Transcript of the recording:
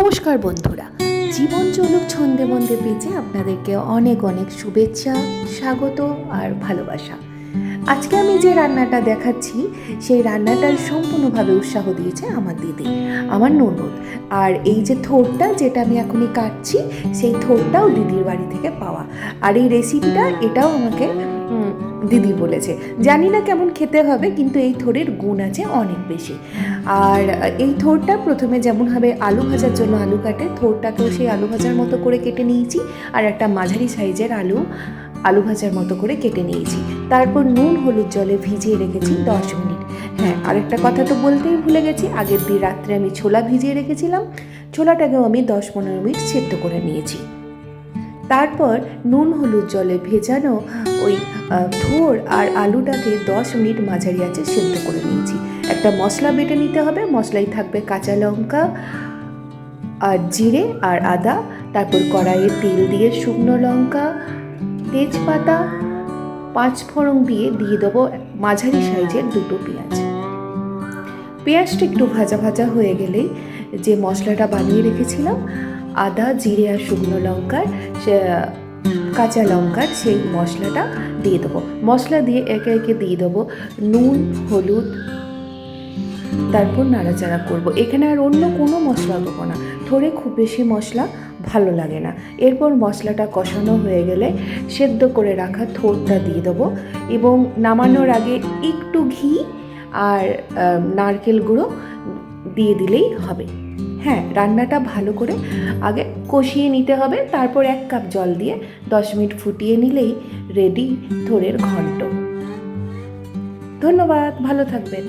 নমস্কার বন্ধুরা, জীবন চলুক ছন্দে মন্দে পেজে আপনাদেরকে অনেক অনেক শুভেচ্ছা, স্বাগত আর ভালোবাসা। আজকে আমি যে রান্নাটা দেখাচ্ছি সেই রান্নাটার সম্পূর্ণভাবে উৎসাহ দিয়েছে আমার দিদি, আমার ননদ। আর এই যে থোরটা যেটা আমি এখনই কাটছি, সেই থোরটাও দিদির বাড়ি থেকে পাওয়া। আর এই রেসিপিটা এটাও আমাকে দিদি বলেছে। জানি না কেমন খেতে হবে, কিন্তু এই থোরের গুণ আছে অনেক বেশি। আর এই থোরটা প্রথমে যেমনভাবে আলু ভাজার জন্য আলু কাটে, থোরটাকেও সেই আলু ভাজার মতো করে কেটে নিয়েছি। আর একটা মাঝারি সাইজের আলু ভাজার মতো করে কেটে নিয়েছি। তারপর নুন হলুদ জলে ভিজিয়ে রেখেছি 10 মিনিট। হ্যাঁ, আরেকটা কথা তো বলতেই ভুলে গেছি, আগের দিন রাত্রে আমি ছোলা ভিজিয়ে রেখেছিলাম। ছোলাটাকেও আমি 10-15 মিনিট সেদ্ধ করে নিয়েছি। তারপর নুন হলুদ জলে ভেজানো ওই থোর আর আলুটাকে 10 মিনিট মাঝারি আঁচে সেদ্ধ করে নিয়েছি। একটা মশলা বেটে নিতে হবে। মশলাই থাকবে কাঁচা লঙ্কা আর জিরে আর আদা। তারপর কড়াইয়ে তেল দিয়ে শুকনো লঙ্কা, তেজপাতা, 5 ফোড়ন দিয়ে দেবো মাঝারি সাইজের 2টো পেঁয়াজ। পেঁয়াজটা একটু ভাজা ভাজা হয়ে গেলেই যে মশলাটা বানিয়ে রেখেছিলাম, আদা জিরে আর শুকনো লঙ্কার কাঁচা লঙ্কার সেই মশলাটা দিয়ে দেবো। মশলা দিয়ে একে একে দিয়ে দেবো নুন হলুদ, তারপর নাড়াচাড়া করবো। এখানে আর অন্য কোনো মশলা দেবো না, থোড়ে খুব বেশি মশলা ভালো লাগে না। এরপর মশলাটা কষানো হয়ে গেলে সেদ্ধ করে রাখা থোরটা দিয়ে দেবো এবং নামানোর আগে একটু ঘি আর নারকেল গুঁড়ো দিয়ে দিলেই হবে। হ্যাঁ, রান্নাটা ভালো করে আগে কষিয়ে নিতে হবে। তারপর 1 কাপ জল দিয়ে 10 মিনিট ফুটিয়ে নিলেই রেডি থোরের ঘন্ট। ধন্যবাদ, ভালো থাকবেন।